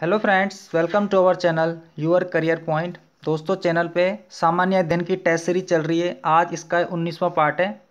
Hello friends, welcome to our channel your career point. दोस्तों, channel पे सामान्य अध्ययन की टेस्ट सीरीज चल रही है। आज इसका 19वां पार्ट है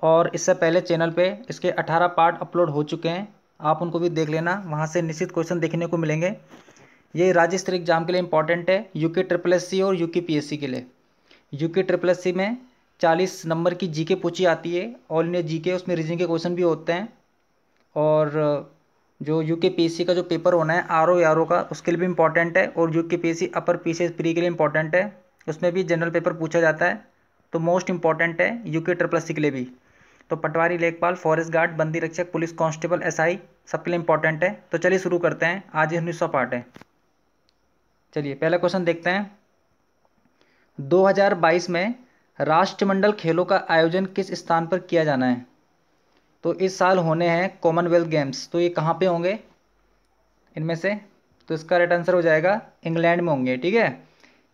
और इससे पहले चैनल पे इसके 18 पार्ट अपलोड हो चुके हैं। आप उनको भी देख लेना, वहाँ से निश्चित क्वेश्चन देखने को मिलेंगे। ये राज्य स्तरीय एग्जाम के लिए इंपॉर्टेंट है, यूके ट्रिपल एस सी और यूके पीएससी के लिए। यूके ट्रिपल एस सी में 40 नंबर की जीके पूछी आती है, ऑल इंडिया जीके, उसमें रीजनिंग के क्वेश्चन भी होते हैं। और जो यूके पीएससी का जो पेपर होना है आर ओ का, उसके लिए भी इंपॉर्टेंट है। और UK PSC upper PCS pre के लिए इंपॉर्टेंट है, उसमें भी जनरल पेपर पूछा जाता है। तो मोस्ट इंपॉर्टेंट है यूके ट्रिपल एस सी के लिए भी। तो पटवारी, लेखपाल, फॉरेस्ट गार्ड, बंदी रक्षक, पुलिस कांस्टेबल, एसआई सबके लिए इंपॉर्टेंट है। तो चलिए शुरू करते हैं, आज 19वां पार्ट है। चलिए पहला क्वेश्चन देखते हैं। 2022 में राष्ट्रमंडल खेलों का आयोजन किस स्थान पर किया जाना है? तो इस साल होने हैं कॉमनवेल्थ गेम्स। तो ये कहाँ पे होंगे इनमें से? तो इसका राइट आंसर हो जाएगा इंग्लैंड में होंगे। ठीक है,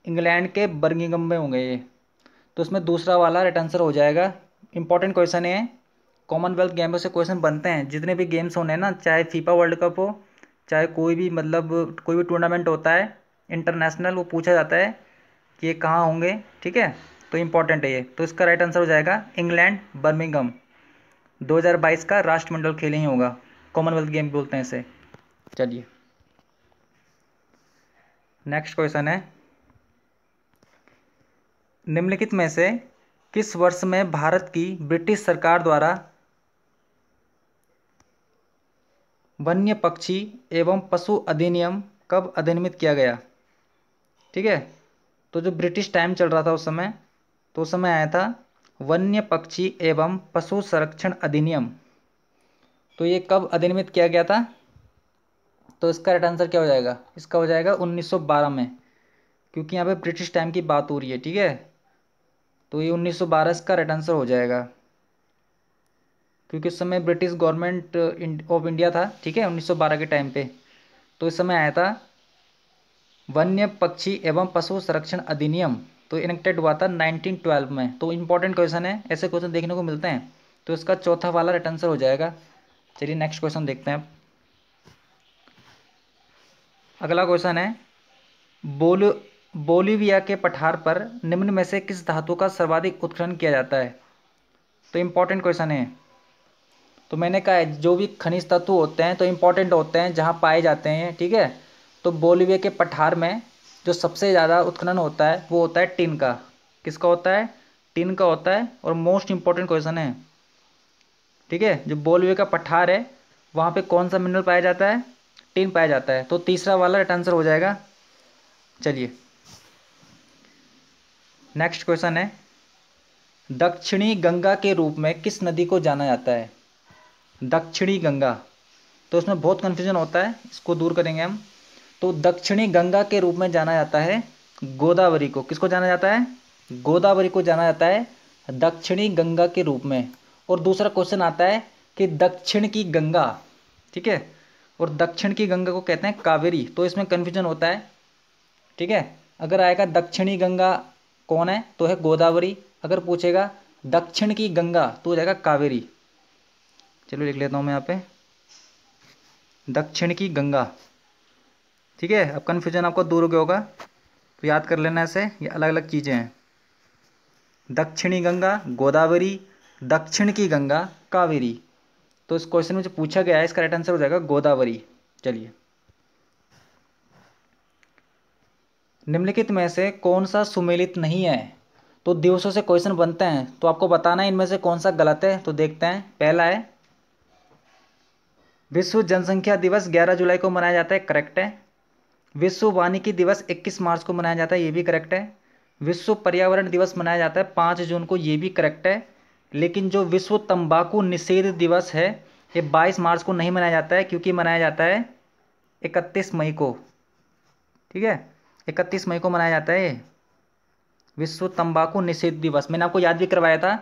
इंग्लैंड के बर्मिंघम में होंगे ये। तो इसमें दूसरा वाला राइट आंसर हो जाएगा। इंपॉर्टेंट क्वेश्चन है, कॉमनवेल्थ गेम्स से क्वेश्चन बनते हैं। जितने भी गेम्स होने हैं ना, चाहे फीफा वर्ल्ड कप हो, चाहे कोई भी कोई भी टूर्नामेंट होता है इंटरनेशनल, वो पूछा जाता है कि ये कहाँ होंगे। ठीक है, तो इंपॉर्टेंट है ये। तो इसका राइट आंसर हो जाएगा इंग्लैंड, बर्मिंघम। 2022 का राष्ट्रमंडल खेल ही होगा, कॉमनवेल्थ गेम बोलते हैं इसे। चलिए नेक्स्ट क्वेश्चन है, निम्नलिखित में से किस वर्ष में भारत की ब्रिटिश सरकार द्वारा वन्य पक्षी एवं पशु अधिनियम कब अधिनियमित किया गया? ठीक है, तो जो ब्रिटिश टाइम चल रहा था उस समय, तो उस समय आया था वन्य पक्षी एवं पशु संरक्षण अधिनियम। तो ये कब अधिनियमित किया गया था? तो इसका राइट आंसर क्या हो जाएगा? इसका हो जाएगा 1912 में, क्योंकि यहाँ पे ब्रिटिश टाइम की बात हो रही है। ठीक है, तो ये 1912 इसका राइट आंसर हो जाएगा, क्योंकि उस समय ब्रिटिश गवर्नमेंट ऑफ इंडिया था। ठीक है, 1912 के टाइम पे। तो इस समय आया था वन्य पक्षी एवं पशु संरक्षण अधिनियम। तो इनेक्टेड हुआ था 1912 में। तो इंपॉर्टेंट क्वेश्चन है, ऐसे क्वेश्चन देखने को मिलते हैं। तो इसका चौथा वाला राइट आंसर हो जाएगा। चलिए नेक्स्ट क्वेश्चन देखते हैं। अगला क्वेश्चन है, बोल बोलिविया के पठार पर निम्न में से किस धातु का सर्वाधिक उत्खनन किया जाता है? तो इंपॉर्टेंट क्वेश्चन है। तो मैंने कहा है, जो भी खनिज तत्व होते हैं तो इंपॉर्टेंट होते हैं जहाँ पाए जाते हैं। ठीक है, तो बोलिविया के पठार में जो सबसे ज़्यादा उत्खनन होता है वो होता है टिन का। किसका होता है? टिन का होता है। और मोस्ट इंपॉर्टेंट क्वेश्चन है। ठीक है, जो बोलिविया का पठार है वहाँ पे कौन सा मिनरल पाया जाता है? टिन पाया जाता है। तो तीसरा वाला राइट आंसर हो जाएगा। चलिए नेक्स्ट क्वेश्चन है, दक्षिणी गंगा के रूप में किस नदी को जाना जाता है? दक्षिणी गंगा। तो इसमें बहुत कन्फ्यूजन होता है, इसको दूर करेंगे हम। तो दक्षिणी गंगा के रूप में जाना जाता है गोदावरी को। किसको जाना जाता है? गोदावरी को जाना जाता है दक्षिणी गंगा के रूप में। और दूसरा क्वेश्चन आता है कि दक्षिण की गंगा, ठीक है, और दक्षिण की गंगा को कहते हैं कावेरी। तो इसमें कन्फ्यूजन होता है। ठीक है, अगर आएगा दक्षिणी गंगा कौन है तो है गोदावरी, अगर पूछेगा दक्षिण की गंगा तो हो जाएगा कावेरी। चलो लिख लेता हूँ मैं यहाँ पे, दक्षिण की गंगा। ठीक है, अब कन्फ्यूजन आपको दूर हो गया होगा, तो याद कर लेना ऐसे, ये अलग अलग चीज़ें हैं। दक्षिणी गंगा गोदावरी, दक्षिण की गंगा कावेरी। तो इस क्वेश्चन में जो पूछा गया है इसका राइट आंसर हो जाएगा गोदावरी। चलिए, निम्नलिखित में से कौन सा सुमेलित नहीं है? तो दिवसों से क्वेश्चन बनते हैं, तो आपको बताना है इनमें से कौन सा गलत है। तो देखते हैं, पहला है विश्व जनसंख्या दिवस 11 जुलाई को मनाया जाता है, करेक्ट है। विश्व वानिकी दिवस 21 मार्च को मनाया जाता है, ये भी करेक्ट है। विश्व पर्यावरण दिवस मनाया जाता है 5 जून को, ये भी करेक्ट है। लेकिन जो विश्व तंबाकू निषेध दिवस है ये 22 मार्च को नहीं मनाया जाता है, क्योंकि मनाया जाता है 31 मई को। ठीक है, 31 मई को मनाया जाता है ये विश्व तंबाकू निषेध दिवस। मैंने आपको याद भी करवाया था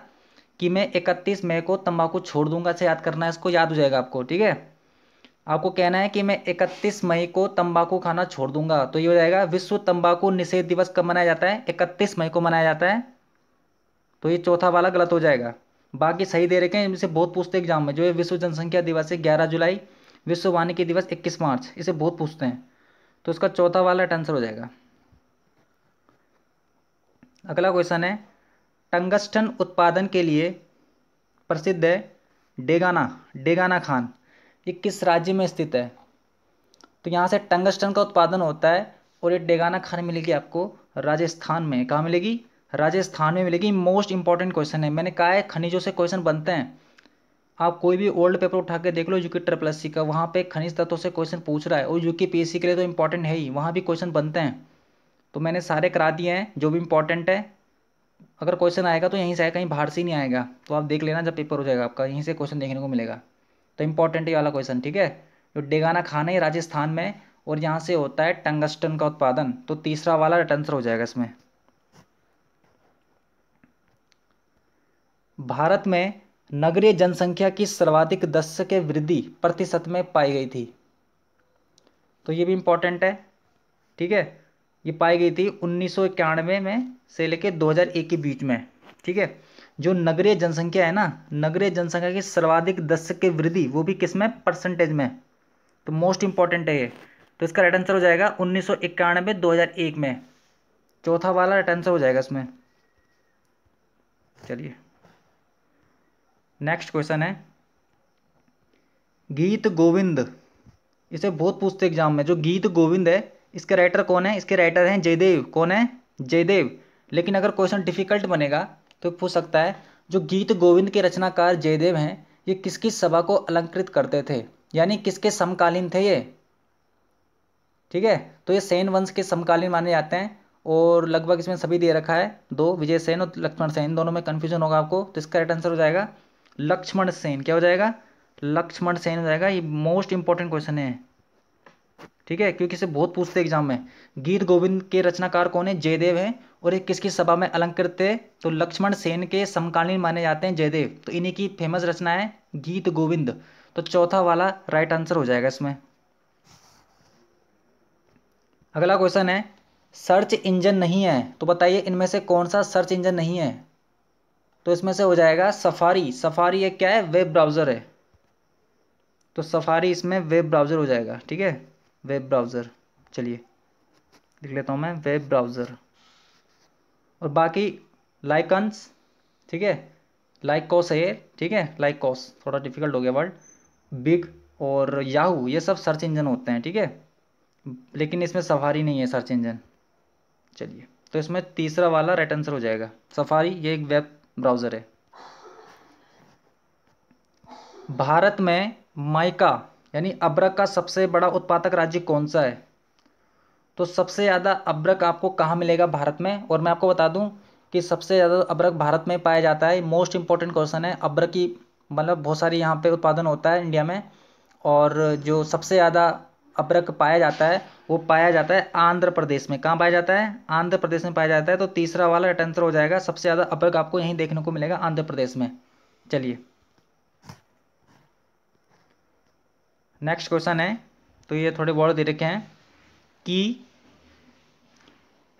कि मैं 31 मई को तंबाकू छोड़ दूंगा, से याद करना है इसको, याद हो जाएगा आपको। ठीक है, आपको कहना है कि मैं 31 मई को तंबाकू खाना छोड़ दूंगा, तो ये हो जाएगा विश्व तंबाकू निषेध दिवस कब मनाया जाता है? 31 मई को मनाया जाता है। तो ये चौथा वाला गलत हो जाएगा, बाकी सही दे रखे हैं। इनसे बहुत पूछते हैं एग्जाम में, जो ये विश्व जनसंख्या दिवस है 11 जुलाई, विश्व वानिकी दिवस 21 मार्च, इसे बहुत पूछते हैं। तो इसका चौथा वाला राइट आंसर हो जाएगा। अगला क्वेश्चन है, टंगस्टन उत्पादन के लिए प्रसिद्ध है डेगाना डेगाना खान, ये किस राज्य में स्थित है? तो यहाँ से टंगस्टन का उत्पादन होता है और ये डेगाना खान मिलेगी आपको राजस्थान में। कहाँ मिलेगी? राजस्थान में मिलेगी। मोस्ट इंपॉर्टेंट क्वेश्चन है, मैंने कहा है खनिजों से क्वेश्चन बनते हैं। आप कोई भी ओल्ड पेपर उठा के देख लो यूके ट्रिपल का, वहाँ पे खनिज तत्वों से क्वेश्चन पूछ रहा है और यूके पीएससी के लिए तो इंपॉर्टेंट है ही, वहाँ भी क्वेश्चन बनते हैं। तो मैंने सारे करा दिए हैं जो भी इंपॉर्टेंट है। अगर क्वेश्चन आएगा तो यहीं से आएगा, कहीं बाहर से ही नहीं आएगा। तो आप देख लेना जब पेपर हो जाएगा आपका, यहीं से क्वेश्चन देखने को मिलेगा। तो इंपॉर्टेंट ये वाला क्वेश्चन, ठीक है। जो डेगाना खान है राजस्थान में, और यहाँ से होता है टंगस्टन का उत्पादन। तो तीसरा वाला राइट आंसर हो जाएगा इसमें। भारत में नगरीय जनसंख्या की सर्वाधिक दशक के वृद्धि प्रतिशत में पाई गई थी। तो ये भी इंपॉर्टेंट है, ठीक है। ये पाई गई थी 1991 में से लेकर 2001 के बीच में, ठीक है। जो नगरीय जनसंख्या है ना, नगरीय जनसंख्या की सर्वाधिक दशक की वृद्धि, वो भी किस में? परसेंटेज में। तो मोस्ट इंपॉर्टेंट है ये। तो इसका राइट आंसर हो जाएगा 1991 2001 में। चौथा वाला राइट आंसर हो जाएगा इसमें। चलिए नेक्स्ट क्वेश्चन है, गीत गोविंद, इसे बहुत पूछते एग्जाम में। जो गीत गोविंद है, इसके राइटर कौन है? इसके राइटर हैं जयदेव। कौन है? जयदेव। लेकिन अगर क्वेश्चन डिफिकल्ट बनेगा तो पूछ सकता है, जो गीत गोविंद के रचनाकार जयदेव हैं, ये किसकी सभा को अलंकृत करते थे, यानी किसके समकालीन थे ये, ठीक है। तो ये सेन वंश के समकालीन माने जाते हैं और लगभग इसमें सभी दे रखा है, दो, विजय सेन और लक्ष्मण सेन, दोनों में कन्फ्यूजन होगा आपको। तो इसका राइट आंसर हो जाएगा लक्ष्मण सेन। क्या हो जाएगा? लक्ष्मण सेन हो जाएगा। ये मोस्ट इंपॉर्टेंट क्वेश्चन है, ठीक है, क्योंकि इसे बहुत पूछते एग्जाम में। गीत गोविंद के रचनाकार कौन है? जयदेव है। और ये किसकी सभा में अलंकृत थे? तो लक्ष्मण सेन के समकालीन माने जाते हैं जयदेव। तो इन्हीं की फेमस रचना है गीत गोविंद। तो चौथा वाला राइट आंसर हो जाएगा इसमें। अगला क्वेश्चन है, सर्च इंजन नहीं है, तो बताइए इनमें से कौन सा सर्च इंजन नहीं है? तो इसमें से हो जाएगा सफारी। सफारी एक क्या है? वेब ब्राउज़र है। तो सफारी इसमें वेब ब्राउज़र हो जाएगा, ठीक है, वेब ब्राउज़र। चलिए लिख लेता हूँ मैं, वेब ब्राउज़र। और बाकी लाइकन्स, ठीक है, लाइकोस है ये, ठीक है, लाइकोस, थोड़ा डिफिकल्ट हो गया वर्ड। बिग और याहू, ये सब सर्च इंजन होते हैं, ठीक है, लेकिन इसमें सफारी नहीं है सर्च इंजन। चलिए, तो इसमें तीसरा वाला राइट आंसर हो जाएगा सफारी, ये एक वेब ब्राउज़र है। भारत में माइका यानी अब्रक का सबसे बड़ा उत्पादक राज्य कौन सा है? तो सबसे ज़्यादा अब्रक आपको कहाँ मिलेगा भारत में? और मैं आपको बता दूं कि सबसे ज़्यादा अब्रक भारत में पाया जाता है। मोस्ट इंपॉर्टेंट क्वेश्चन है। अब्रक की मतलब बहुत सारी यहाँ पे उत्पादन होता है इंडिया में, और जो सबसे ज़्यादा अब्रक पाया जाता है वो पाया जाता है आंध्र प्रदेश में। कहाँ पाया जाता है? आंध्र प्रदेश में पाया जाता है। तो तीसरा वाला राइट आंसर हो जाएगा, सबसे ज़्यादा अब्रक आपको यहीं देखने को मिलेगा आंध्र प्रदेश में। चलिए नेक्स्ट क्वेश्चन है, तो ये थोड़े बहुत दे रखे हैं कि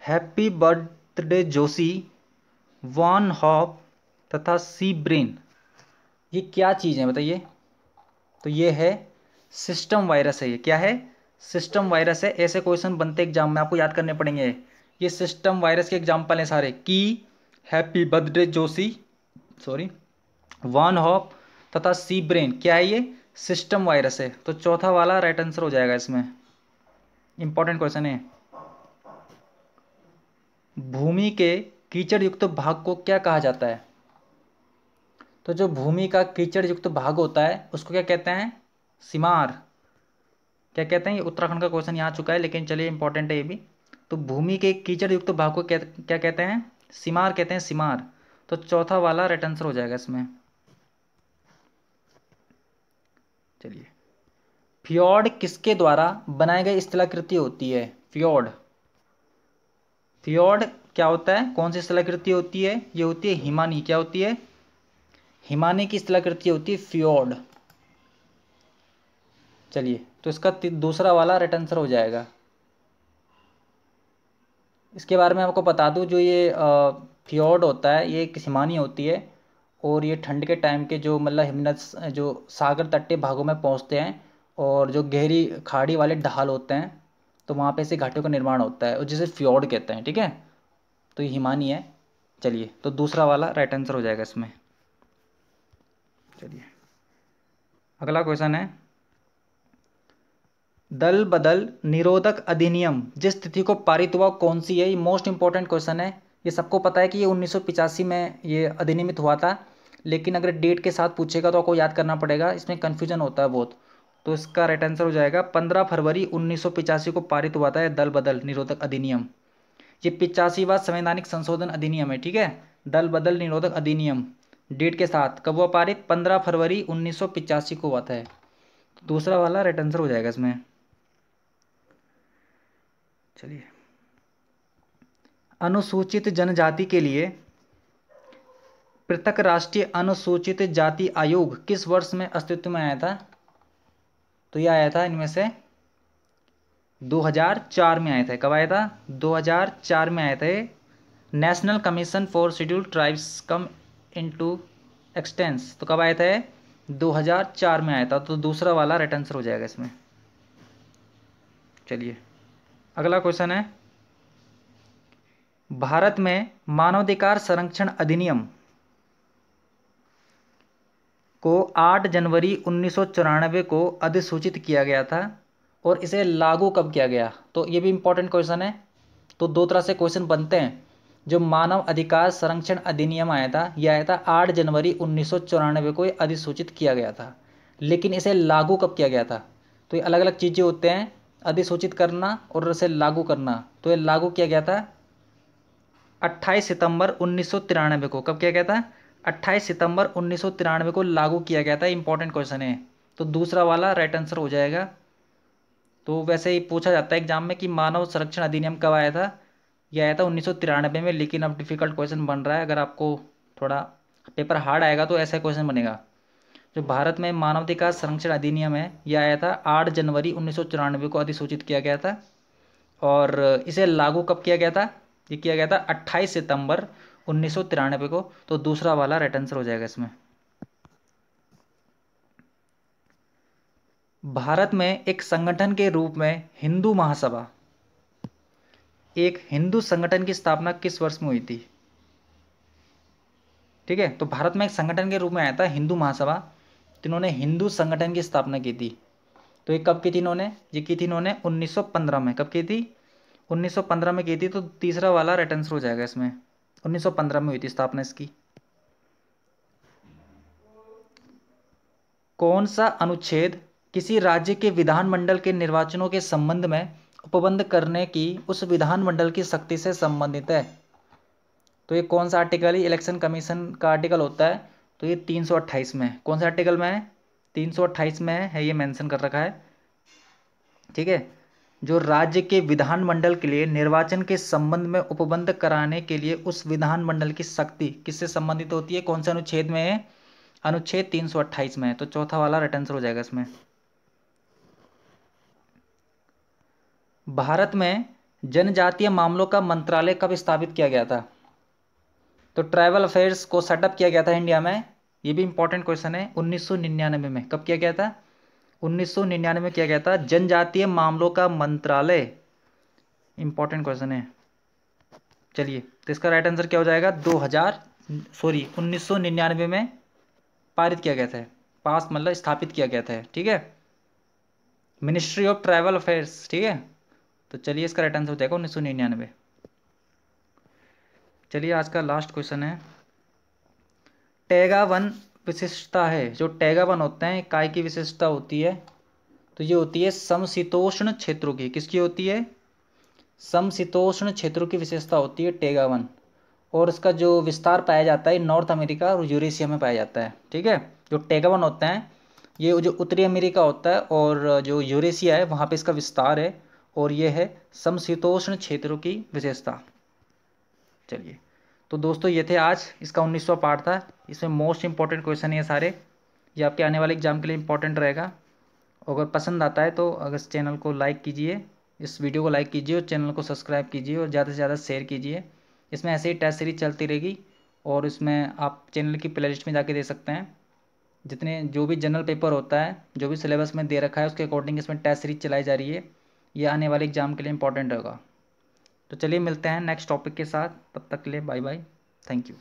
happy birthday Joshi, one hop तथा सी ब्रेन, ये क्या चीज़ है बताइए? तो ये है सिस्टम वायरस है। ये क्या है? सिस्टम वायरस है। ऐसे क्वेश्चन बनते एग्जाम में, आपको याद करने पड़ेंगे। ये सिस्टम वायरस के एग्जाम्पल हैं सारे, की happy birthday Joshi, sorry, one hop तथा सी ब्रेन, क्या है ये? सिस्टम वायरस है। तो चौथा वाला राइट आंसर हो जाएगा इसमें। इंपॉर्टेंट क्वेश्चन है। भूमि के कीचड़ युक्त भाग को क्या कहा जाता है? तो जो भूमि का कीचड़ युक्त भाग होता है उसको क्या कहते हैं? सीमार। क्या कहते हैं? ये उत्तराखंड का क्वेश्चन यहाँ आ चुका है, लेकिन चलिए इंपॉर्टेंट है ये भी। तो भूमि के कीचड़ युक्त भाग को क्या कहते हैं? सीमार कहते हैं, सीमार। तो चौथा वाला राइट आंसर हो जाएगा इसमें। चलिए, फ्योर्ड किसके द्वारा बनाई गई स्थलाकृति होती है? फ्योर्ड, फ्योर्ड क्या होता है? कौन सी स्थलाकृति होती है? ये होती है हिमानी। क्या होती है? हिमानी की स्थलाकृति होती है फ्योर्ड। चलिए, तो इसका दूसरा वाला राइट आंसर हो जाएगा। इसके बारे में आपको बता दूं, जो ये फ्योर्ड होता है ये एक हिमानी होती है, और ये ठंड के टाइम के जो मतलब हिमनद जो सागर तटीय भागों में पहुंचते हैं, और जो गहरी खाड़ी वाले ढाल होते हैं तो वहाँ पे ऐसे घाटियों का निर्माण होता है और जिसे फ्योर्ड कहते हैं, ठीक है। तो ये हिमानी है। चलिए, तो दूसरा वाला राइट आंसर हो जाएगा इसमें। चलिए, अगला क्वेश्चन है, दल बदल निरोधक अधिनियम जिस तिथि को पारित हुआ कौन सी है? ये मोस्ट इंपॉर्टेंट क्वेश्चन है। ये सबको पता है कि ये 1985 में ये अधिनियमित हुआ था, लेकिन अगर डेट के साथ पूछेगा तो आपको याद करना पड़ेगा, इसमें कन्फ्यूजन होता है बहुत। तो इसका राइट आंसर हो जाएगा 15 फरवरी 1985 को पारित हुआ था ये दल बदल निरोधक अधिनियम। ये 85वां संवैधानिक संशोधन अधिनियम है, ठीक है। दल बदल निरोधक अधिनियम डेट के साथ कब हुआ पारित? 15 फरवरी 1985 को हुआ था। दूसरा वाला राइट आंसर हो जाएगा इसमें। चलिए, अनुसूचित जनजाति के लिए पृथक राष्ट्रीय अनुसूचित जाति आयोग किस वर्ष में अस्तित्व में आया था? तो यह आया था इनमें से 2004 में आया था। कब आया था? 2004 में आया था। National commission for scheduled tribes come into expanse, तो कब आया था? 2004 में आया था। तो दूसरा वाला राइट आंसर हो जाएगा इसमें। चलिए, अगला क्वेश्चन है, भारत में मानवाधिकार संरक्षण अधिनियम को 8 जनवरी 1994 को अधिसूचित किया गया था और इसे लागू कब किया गया? तो ये भी इंपॉर्टेंट क्वेश्चन है। तो दो तरह से क्वेश्चन बनते हैं। जो मानव अधिकार संरक्षण अधिनियम आया था, यह आया था 8 जनवरी 1994 को ये अधिसूचित किया गया था, लेकिन इसे लागू कब किया गया था? तो ये अलग अलग चीज़ें होते हैं, अधिसूचित करना और इसे लागू करना। तो ये लागू किया गया था 28 सितंबर 1993 को। कब किया गया था? 28 सितंबर 1993 को लागू किया गया था। इंपॉर्टेंट क्वेश्चन है। तो दूसरा वाला राइट आंसर हो जाएगा। तो वैसे ही पूछा जाता है एग्जाम में कि मानव संरक्षण अधिनियम कब आया था? यह आया था 1993 में, लेकिन अब डिफिकल्ट क्वेश्चन बन रहा है। अगर आपको थोड़ा पेपर हार्ड आएगा तो ऐसा क्वेश्चन बनेगा। जो भारत में मानवाधिकार संरक्षण अधिनियम है, यह आया था 8 जनवरी 1994 को अधिसूचित किया गया था और इसे लागू कब किया गया था? ये किया गया था 28 सितंबर 1993 को। तो दूसरा वाला राइट आंसर हो जाएगा इसमें। भारत में एक संगठन के रूप में हिंदू महासभा, एक हिंदू संगठन की स्थापना किस वर्ष में हुई थी? ठीक है, तो भारत में एक संगठन के रूप में आया था हिंदू महासभा। इन्होंने हिंदू संगठन की स्थापना की थी। तो ये कब की थी इन्होंने? ये की थी इन्होंने 1915 में। कब की थी? 1915 में की थी। तो तीसरा वाला राइट आंसर हो जाएगा इसमें। 1915 में हुई थी स्थापना इसकी। कौन सा अनुच्छेद किसी राज्य के विधानमंडल के निर्वाचनों के संबंध में उपबंध करने की उस विधानमंडल की शक्ति से संबंधित है? तो ये कौन सा आर्टिकल? इलेक्शन कमीशन का आर्टिकल होता है। तो ये 328 में है। कौन सा आर्टिकल में है? 328 में है, ये मेंशन कर रखा है, ठीक है। जो राज्य के विधानमंडल के लिए निर्वाचन के संबंध में उपबंध कराने के लिए उस विधानमंडल की शक्ति किससे संबंधित होती है? कौन से अनुच्छेद में है? अनुच्छेद 328 में है। तो चौथा वाला राइट आंसर हो जाएगा इसमें। भारत में जनजातीय मामलों का मंत्रालय कब स्थापित किया गया था? तो ट्राइबल अफेयर्स को सेटअप किया गया था इंडिया में। ये भी इंपॉर्टेंट क्वेश्चन है। 1999 में। कब किया गया था? 1999 में किया गया था जनजातीय मामलों का मंत्रालय। इंपॉर्टेंट क्वेश्चन है। चलिए, तो इसका राइट आंसर क्या हो जाएगा? 1999 में पारित किया गया था। पास मतलब स्थापित किया गया था, ठीक है। मिनिस्ट्री ऑफ ट्राइबल अफेयर्स, ठीक है। तो चलिए, इसका राइट आंसर हो जाएगा 1999। चलिए, आज का लास्ट क्वेश्चन है, टैगा वन विशिष्टता है। जो टैगा वन होते हैं, काय की विशिष्टता होती है? तो ये होती है समशीतोष्ण क्षेत्रों की। किसकी होती है? समशीतोष्ण क्षेत्रों की विशेषता होती है टैगा वन। और इसका जो विस्तार पाया जाता है नॉर्थ अमेरिका और यूरेशिया में पाया जाता है, ठीक है। जो टैगा वन होता है, ये जो उत्तरी अमेरिका होता है और जो यूरेशिया है वहाँ पे इसका विस्तार है, और ये है समशीतोष्ण क्षेत्रों की विशेषता। चलिए, तो दोस्तों ये थे आज इसका 19वां पार्ट था। इसमें मोस्ट इंपॉर्टेंट क्वेश्चन ये सारे, ये आपके आने वाले एग्जाम के लिए इंपॉर्टेंट रहेगा। अगर पसंद आता है तो अगर इस चैनल को लाइक कीजिए, इस वीडियो को लाइक कीजिए और चैनल को सब्सक्राइब कीजिए और ज़्यादा से ज़्यादा शेयर कीजिए। इसमें ऐसे ही टेस्ट सीरीज चलती रहेगी और इसमें आप चैनल की प्लेलिस्ट में जाके दे सकते हैं। जितने जो भी जनरल पेपर होता है, जो भी सिलेबस में दे रखा है उसके अकॉर्डिंग इसमें टेस्ट सीरीज चलाई जा रही है। ये आने वाले एग्ज़ाम के लिए इंपॉर्टेंट होगा। तो चलिए मिलते हैं नेक्स्ट टॉपिक के साथ, तब तक के लिए बाय बाय, थैंक यू।